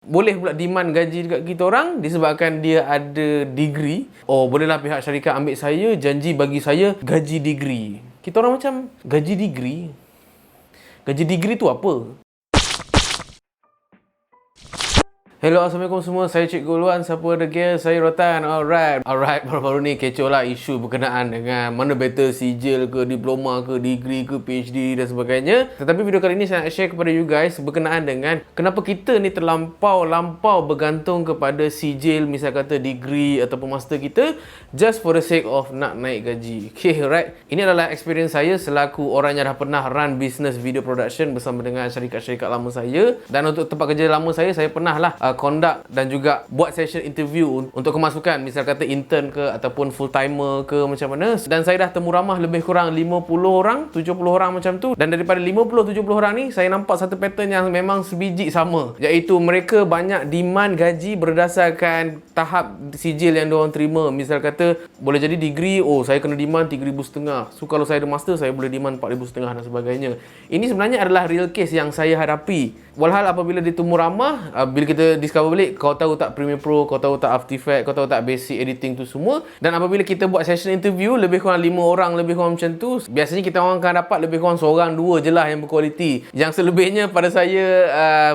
Boleh pula demand gaji dekat kita orang disebabkan dia ada degree. Oh, bolehlah pihak syarikat ambil saya, janji bagi saya gaji degree. Kita orang macam, gaji degree? Gaji degree tu apa? Hello, Assalamualaikum semua. Saya Cikgu Luan. Siapa ada gear? Saya Rotan. Alright, baru-baru ni kecoh lah isu berkenaan dengan mana better sijil ke, diploma ke, degree ke, PhD dan sebagainya. Tetapi video kali ni saya nak share kepada you guys berkenaan dengan kenapa kita ni terlampau bergantung kepada sijil, misal kata degree ataupun master kita just for the sake of nak naik gaji. Okay, right. Ini adalah experience saya selaku orang yang dah pernah run business video production bersama dengan syarikat-syarikat lama saya. Dan untuk tempat kerja lama saya pernah lah conduct dan juga buat session interview untuk kemasukan, misal kata intern ke ataupun full timer ke macam mana. Dan saya dah temu ramah lebih kurang 50 orang, 70 orang macam tu. Dan daripada 50-70 orang ni saya nampak satu pattern yang memang sebiji sama, iaitu mereka banyak demand gaji berdasarkan tahap sijil yang diorang terima. Misal kata boleh jadi degree, oh saya kena demand 3,500. So kalau saya ada master saya boleh demand 4,500 dan sebagainya. Ini sebenarnya adalah real case yang saya hadapi. Walhal apabila ditemu ramah, bila kita discover balik, kau tahu tak Premiere Pro, kau tahu tak After Effects, kau tahu tak basic editing tu semua. Dan apabila kita buat session interview lebih kurang 5 orang, lebih kurang macam tu, biasanya kita orang akan dapat lebih kurang seorang dua je lah yang berkualiti. Yang selebihnya pada saya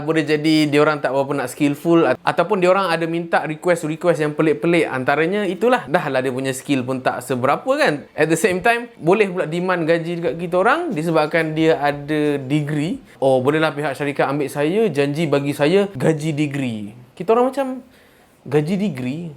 boleh jadi diorang tak berapa nak skillful, ataupun diorang ada minta request yang pelik-pelik. Antaranya itulah, dah lah dia punya skill pun tak seberapa kan. At the same time, boleh pula demand gaji dekat kita orang disebabkan dia ada degree. Oh, bolehlah pihak syarikat ambil saya, janji bagi saya gaji degree. Kita orang macam, gaji degree?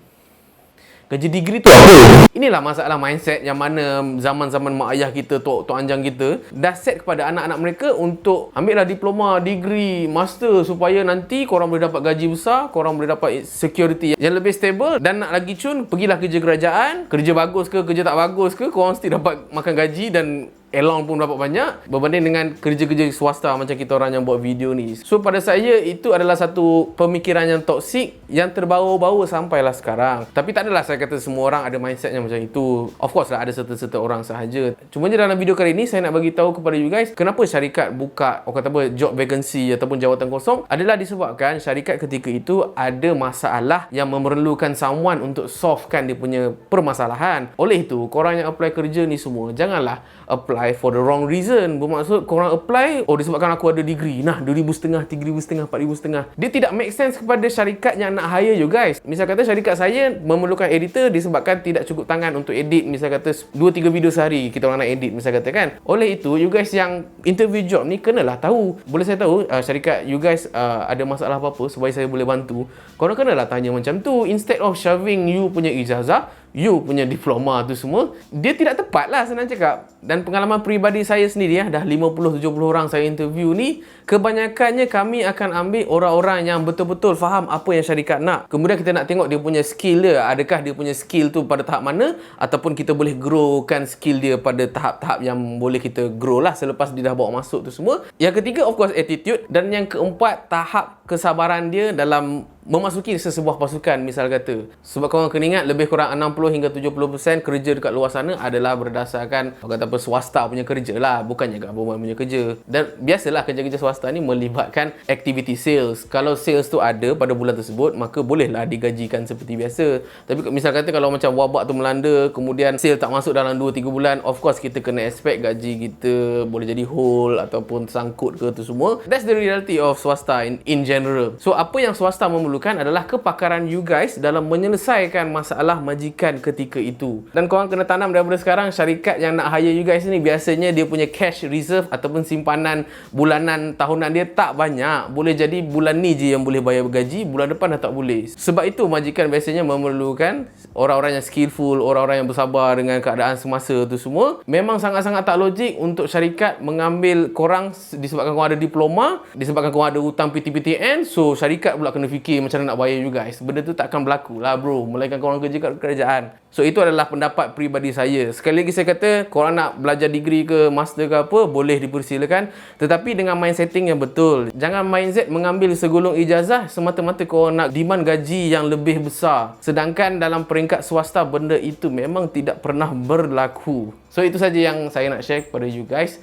Gaji degree tu apa? Inilah masalah mindset yang mana zaman-zaman mak ayah kita, tok anjang kita dah set kepada anak-anak mereka untuk ambillah diploma, degree, master supaya nanti korang boleh dapat gaji besar, korang boleh dapat security yang lebih stable. Dan nak lagi cun, pergilah kerja kerajaan, kerja bagus ke, kerja tak bagus ke, korang mesti dapat makan gaji dan allowance pun dapat banyak berbanding dengan kerja-kerja swasta macam kita orang yang buat video ni. So pada saya itu adalah satu pemikiran yang toksik yang terbawa-bawa sampailah sekarang. Tapi tak adalah saya kata semua orang ada mindset yang macam itu. Of course lah ada serta-serta orang sahaja. Cuma je dalam video kali ni saya nak bagi tahu kepada you guys kenapa syarikat buka job vacancy ataupun jawatan kosong adalah disebabkan syarikat ketika itu ada masalah yang memerlukan someone untuk solvekan dia punya permasalahan. Oleh itu, korang yang apply kerja ni semua janganlah apply for the wrong reason. Bermaksud korang apply, oh disebabkan aku ada degree, nah 2,500, 3,500, 4,500. Dia tidak make sense kepada syarikat yang nak hire you guys. Misal kata syarikat saya memerlukan editor disebabkan tidak cukup tangan untuk edit, misal kata 2-3 video sehari kita orang nak edit, misal kata kan. Oleh itu, you guys yang interview job ni kenalah tahu. Boleh saya tahu syarikat you guys ada masalah apa-apa supaya saya boleh bantu. Korang kenalah tanya macam tu, instead of shoving you punya ijazah, you punya diploma tu semua. Dia tidak tepat lah senang cakap. Dan pengalaman peribadi saya sendiri dah 50-70 orang saya interview ni, kebanyakannya kami akan ambil orang-orang yang betul-betul faham apa yang syarikat nak. Kemudian kita nak tengok dia punya skill dia, adakah dia punya skill tu pada tahap mana, ataupun kita boleh growkan skill dia pada tahap-tahap yang boleh kita grow lah selepas dia dah bawa masuk tu semua. Yang ketiga of course attitude. Dan yang keempat, tahap kesabaran dia dalam memasuki sesebuah pasukan misal kata. Sebab korang kena ingat lebih kurang 60 hingga 70% kerja dekat luar sana adalah berdasarkan swasta punya kerja lah, bukannya government punya kerja. Dan biasalah kerja-kerja swasta ni melibatkan aktiviti sales. Kalau sales tu ada pada bulan tersebut, maka bolehlah digajikan seperti biasa. Tapi misal kata kalau macam wabak tu melanda, kemudian sales tak masuk dalam 2-3 bulan, of course kita kena expect gaji kita boleh jadi whole ataupun sangkut ke tu semua. That's the reality of swasta in general. So apa yang swasta memerlukan adalah kepakaran you guys dalam menyelesaikan masalah majikan ketika itu. Dan korang kena tanam daripada sekarang, syarikat yang nak hire you guys ni biasanya dia punya cash reserve ataupun simpanan bulanan tahunan dia tak banyak. Boleh jadi bulan ni je yang boleh bayar gaji, bulan depan dah tak boleh. Sebab itu majikan biasanya memerlukan orang-orang yang skillful, orang-orang yang bersabar dengan keadaan semasa tu semua. Memang sangat-sangat tak logik untuk syarikat mengambil korang disebabkan korang ada diploma, disebabkan korang ada hutang PTPTN, so syarikat pula kena fikir macam mana nak bayar you guys. Benda tu takkan berlaku lah bro, melainkan korang kerja kat kerajaan. So itu adalah pendapat peribadi saya. Sekali lagi saya kata, korang nak belajar degree ke master ke apa, boleh dipersilakan, tetapi dengan mindsetting yang betul. Jangan mindset mengambil segulung ijazah semata-mata korang nak demand gaji yang lebih besar, sedangkan dalam peringkat swasta benda itu memang tidak pernah berlaku. So itu saja yang saya nak share kepada you guys.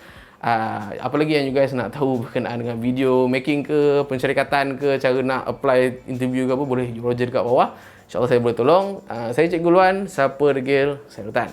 Apa lagi yang you guys nak tahu berkenaan dengan video making ke, pensyarikatan ke, cara nak apply interview ke apa, boleh Roger dekat bawah. InsyaAllah saya boleh tolong. Saya Cikgu Luan, siapa degil, saya Rotan.